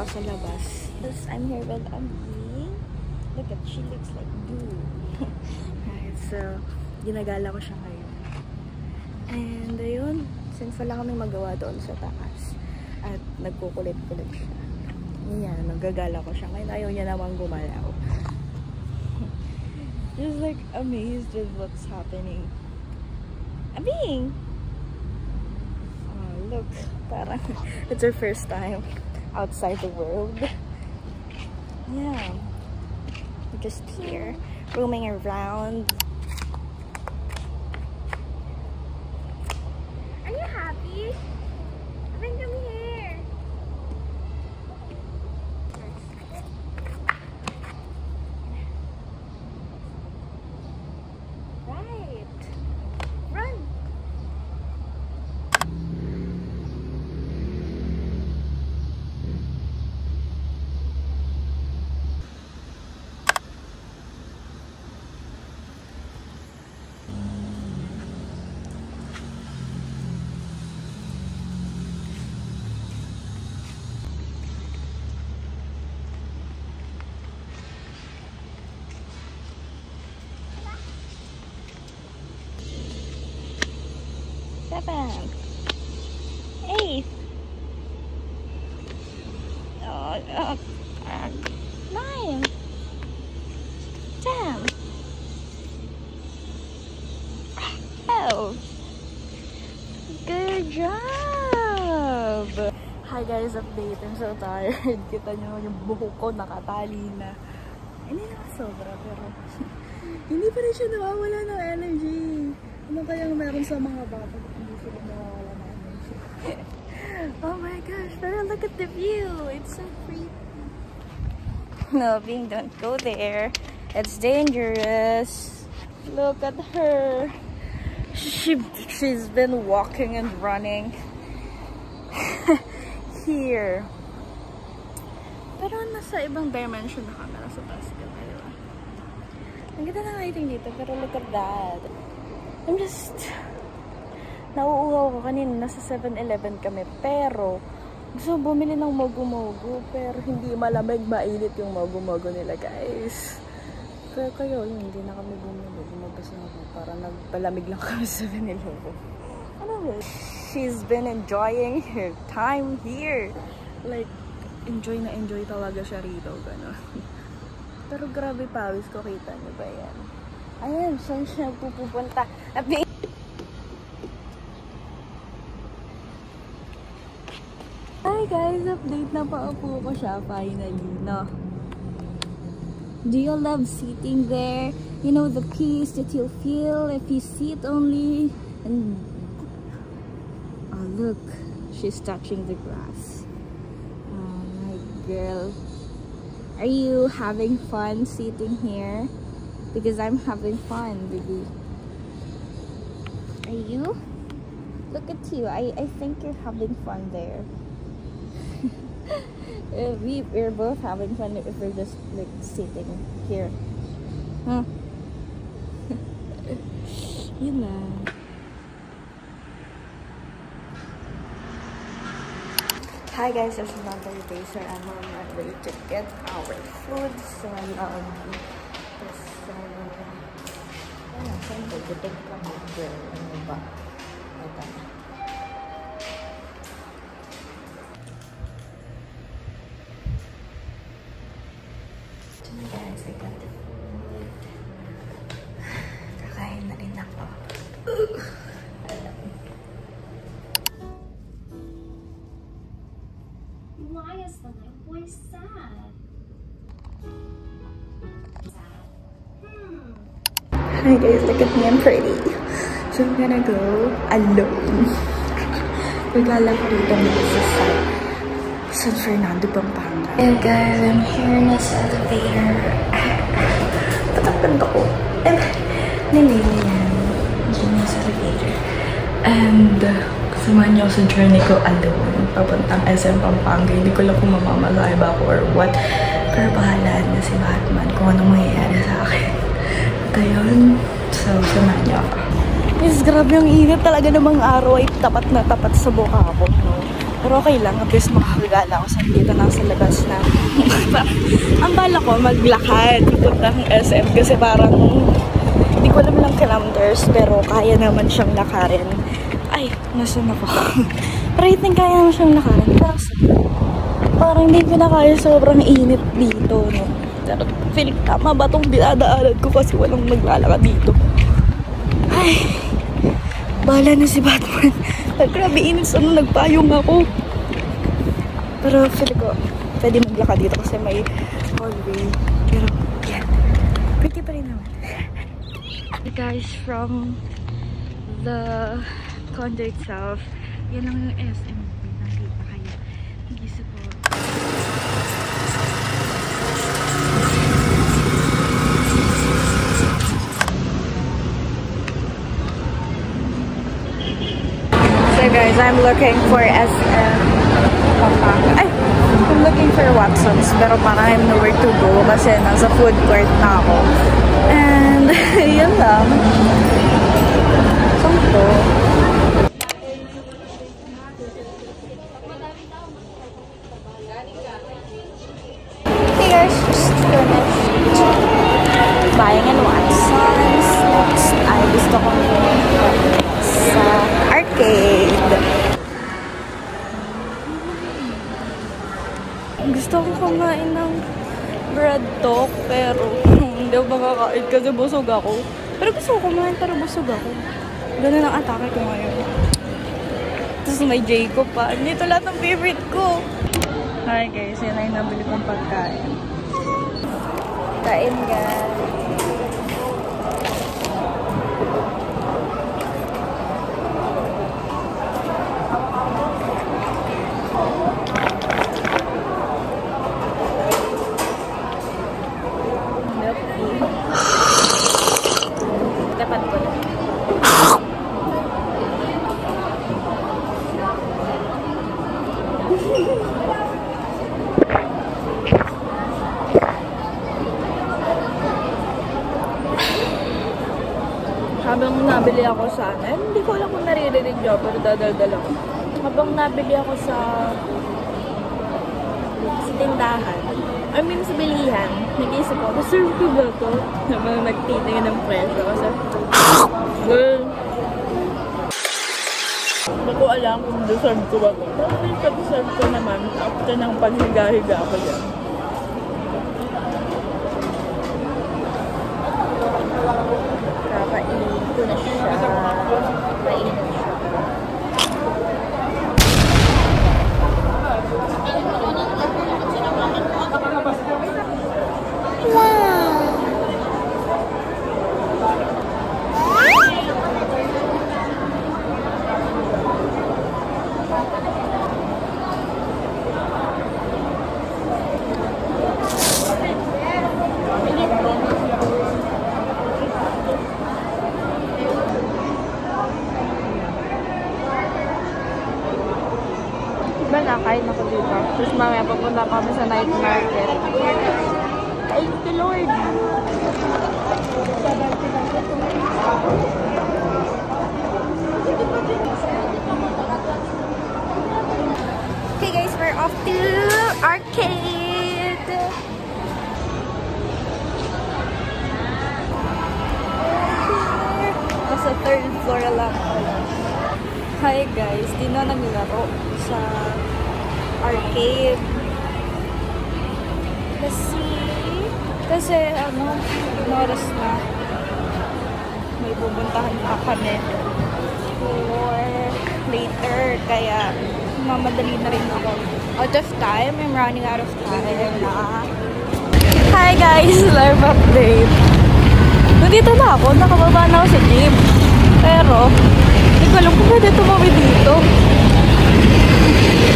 Sa labas. I'm here with Ami. Look at, she looks like blue. Right, so, ginagala ko siya ngayon. And ayun, since wala kaming magawa doon sa taas. At nagkukulit-kulit siya. Yan, nagagala ko siya. Ngayon ayaw niya naman gumalaw. Just like amazed with what's happening. Abi! Oh, look. Parang, it's her first time outside the world. Yeah, we're just here roaming around. Are you happy? I think I'm here. Right, run. Seven, 8, 9, 10, 12. Good job! Hi guys, update. I'm so tired. Kita nyo yung buhok ko nakatali na. Hindi na sobra pero hindi pa rin siya nawawala ng energy. Ano kayang meron sa mga bata? Hindi sila nawawala ng energy. Oh my gosh, pero look at the view. It's so pretty. No, Bing, don't go there. It's dangerous. Look at her. She's been walking and running here. Pero nasa ibang dimension na camera sa basket. Ang ganda ng lighting dito, pero look at that. I'm just nauuhaw ko kanina. Nasa 7-Eleven kami, pero gusto bumili ng mogu-mogu, pero hindi malamig, mainit yung mogu-mogu nila, guys. Pero kayo, hindi na kami bumili. Lumabas na ako para nagpalamig lang kami sa 7-Eleven. Ano ba? She's been enjoying her time here. Like, enjoy na enjoy talaga siya rito. Gano'n. Pero grabe pawis ko. Kita niyo ba yan? Ayan, saan siya pupunta? Hi guys, update na paupo ko siya finally, no? Do you love sitting there? You know the peace that you'll feel if you sit only and oh look, she's touching the grass. Oh my girl. Are you having fun sitting here? Because I'm having fun, baby. Are you? Look at you. I think you're having fun there. We're both having fun if we're just like sitting here. Huh? Yun na. Hi guys, there's another day, so I'm on my way to get our food. So siyempre, gutom kami, girl. Ano ba? Ito. Guys, I got the food. Kakain na rin ako. Why is the little boy sad? Hi guys, look at me, I'm pretty. So I'm gonna go alone. Regala ko dito sa San Fernando, Pampanga. And guys, I'm here na sa elevator. Tatakpan ko. Nilili yan. Diyan na sa elevator. And samahan niyo sa journey ko alone. Papuntang SM Pampanga. Hindi ko lang kung mamamasahe ba ako or what. Pero bahala na si Batman kung anong mangyayari sa akin. Ayun. So, samahan niyo ako. Yes, grabe yung init talaga namang araw ay tapat na tapat sa mukha ko. No? Pero okay lang. At least makakagala ako sa dito na sa labas na. Ang bala ko, maglakad. Pupunta ng SM kasi parang hindi ko alam lang kilometers pero kaya naman siyang lakarin. Ay, nasan ako? Pero I think kaya naman siyang lakarin. Parang hindi ko na kaya, sobrang init dito. No? Pero feeling tama ba itong dinadaanan ko kasi walang maglalakad dito. Ay, bahala na si Batman. Grabe init, ano, nagpayong ako. Pero feeling ko pwede maglakad dito kasi may hallway. Pero yan, pretty pa rin naman. Guys, from the condo itself, yan lang yung SM. Nakita kayo. Hindi support. So guys, I'm looking for SM Pampanga. Ay, I'm looking for Watson's pero parang I have nowhere to go kasi nasa food court na ako. And yun lang. Saan to? Hey guys, just finished buying in Watson's. Next, ay gusto kong sa arcade. Gusto ko kumain ng bread talk pero hindi ako makakain kasi busog ako. Pero gusto ko kumain pero busog ako. Ganun ang atake ko ngayon. Tapos may Jacob pa. Dito lahat ng favorite ko. Hi guys, yan ay nabili kong pagkain. Kain guys. Dapat ko na. Habang nabili ako sa hindi ko alam kung naririnig nyo, pero dadaldal ako. Habang nabili ako sa tindahan, I mean sa bilihan, nag-iisip ako, deserve ko ba ito? Habang nagtitingin ng presyo kasi, girl, hindi ko alam kung deserve ko ba ito. Pero pag-deserve ko naman after ng paghiga-higa ako dyan. Kakainin ko na siya. Kainin siya. Pupunta kami sa night market. Thank you, Lord! Okay guys, we're off to arcade! Nasa third floor lang pala. Hi guys, di na naglaro sa arcade. Kasi ano, oras na. May pupuntahan pa kami for later. Kaya mamadali na rin ako. Out of time. I'm running out of time na. Hi guys! Live update. Nandito na ako. Nakababa na ako sa jeep. Pero, hindi ko alam kung pwede tumawid dito.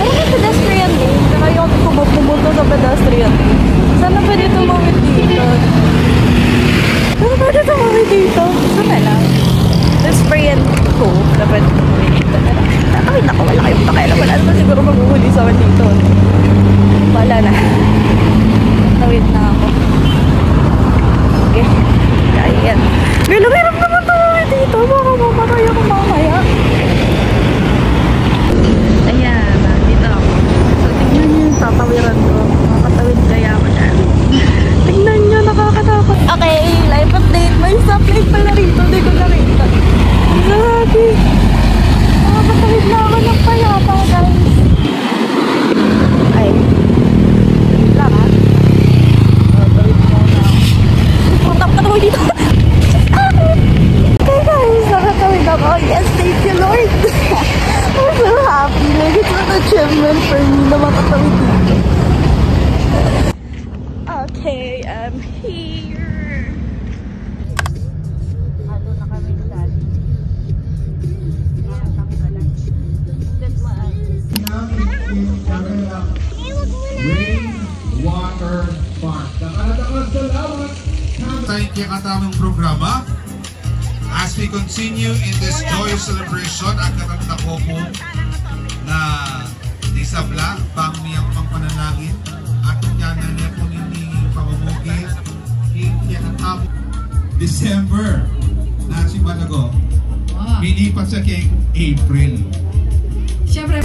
Pero may pedestrian lane. Pero ayaw ko pumunta sa pedestrian lane. Sana pwede tumawid dito. Sana pwede tumawid dito. Sana lang. Pedestrian ko na pwede tumawid dito. Pero, ay naku, wala kayong pakialam. Wala naman siguro mag-uhuli sa akin dito. Wala na. Tawid na ako. Okay. Kaya yan. Meron naman tumawid dito. Baka mamatay ako mamaya. Ayan, dito ako. So, tignan nyo yung tatawiran ko. Makatawid kaya ako dyan. Tignan nyo, nakakatakot. Okay, live update. May stoplight pala rito. Hindi ko nakita. Grabe. Makakatawid na ako ng payapa, guys. Ay. Tawid lang, ha? Tawid mo na. Putap ka tawid dito. Okay, guys. Nakatawid ako. Yes, thank you, Lord. I'm so happy. Like, it's an achievement for me na makatawid dito. Okay, I'm here. Ano na kami dali? Rainwater Park. Nakalatakad salamat. Tayo kinatamang programa. As we continue in this joyous celebration, ang katanda ko po na disabla, pangmiyang pangpanalangin, at yan na niya po hindi pamamugin, hindi ang December, na si Balago, pilipat sa kay April. Siyempre,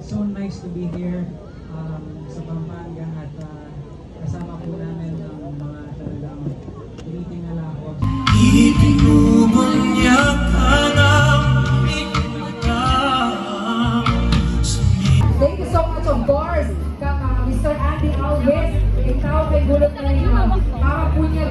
so nice to be here sa Pampanga at kasama po namin ang mga talagang tinitingala ako. thank you so much of course, Mr. Andy Alves. Ikaw may gulot na rin kakapunya.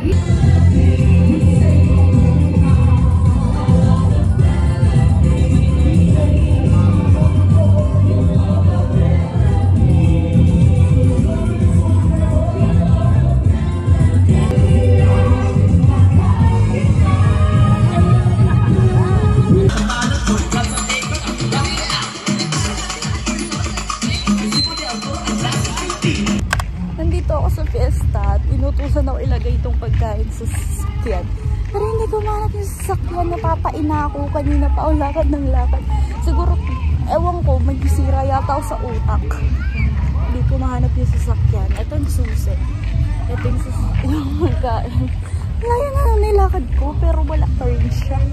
Nandito ako sa fiesta at inutusan ako ilagay itong pagkain sa sasakyan. Pero hindi ko mahanap yung sasakyan. Napapaina ako kanina pa. O lakad ng lakad. Siguro, ewan ko, may sira yata ako sa utak. Hindi ko mahanap yung sasakyan. Ito yung susi. Ito yung pagkain. Ngayon na nilakad ko pero wala turn siya.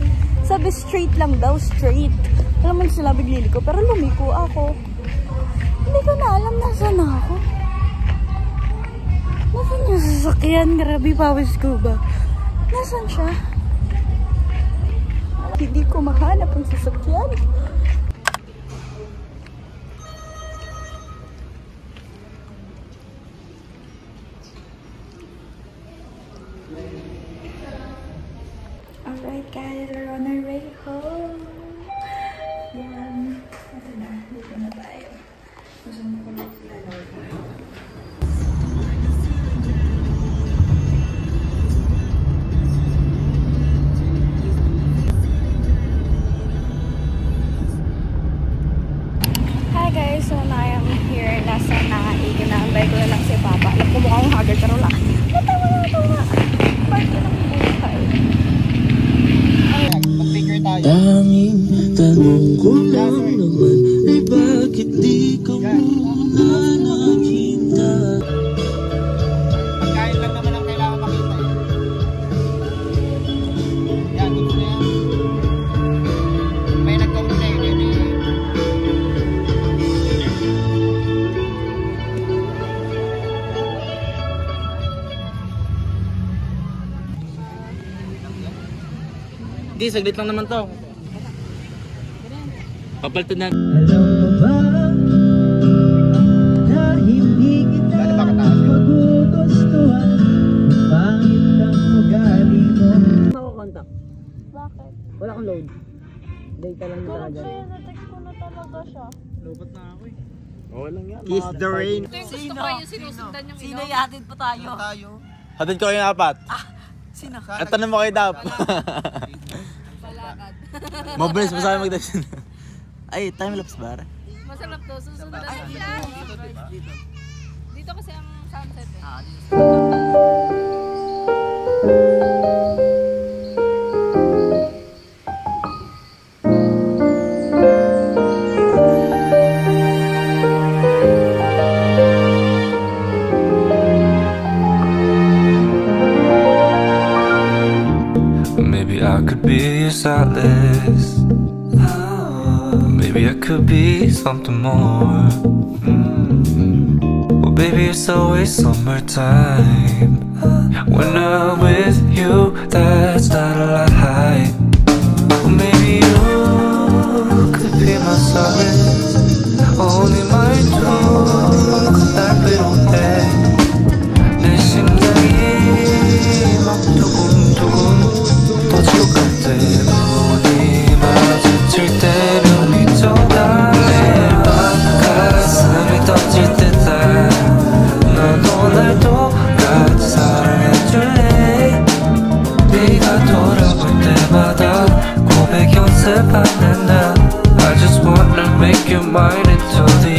Sabi straight lang daw, straight. Alam mo sila biglili ko pero lumiko ako. Hindi ko na alam nasaan ako. Nasaan yung sasakyan? Grabe, pawis ko ba? Nasaan siya? Hindi ko mahanap ang sasakyan. Alright guys, we're on our way home. Yan. Ito na. Dito na tayo. Masama ko na sila Lord. hinihintay ko na lang si Papa. Alam ko mukhang haggard pero wala. Natawa. Part na ng buhay. Tanging tanong ko lang naman ay bakit di ka muna nakita? Pagkain lang naman ang kailangan makita eh. Yan, gusto na yan. May nag-complain eh. Hindi, saglit lang naman to. Papaltod na. Alam mo ba na hindi kita magugustuhan? Pangit ang ugali mo. Makukontak. Bakit? Wala kang load. Data lang Pero talaga. siya, na-text ko na talaga siya. Lupat na ako eh. Oo lang yan. Kiss the rain. Sino? Sino ihatid po tayo? Hatid ko yung apat. Sino? At tanong mo kay Dap. Balakad. Mabilis mo sa akin magdasyon. Ay, time-lapse ba? Masarap to. Susunod na lang dito. Dito kasi ang sunset eh. Maybe I could be your solace. Maybe I could be something more. Well, baby, it's always summertime. When I'm with you, that's not a lie. Well, maybe you could be my solace. Only my dream that little thing. 내 심장이 막 두근두근 터질 것 같아. 눈이 마주칠 때는 미쳐가. 매일 밤 가슴이 터질 때다. 넌 오늘 똑같이 사랑해줄래? 네가 돌아올 때마다 고백 연습하는 나. I just wanna make you mine until the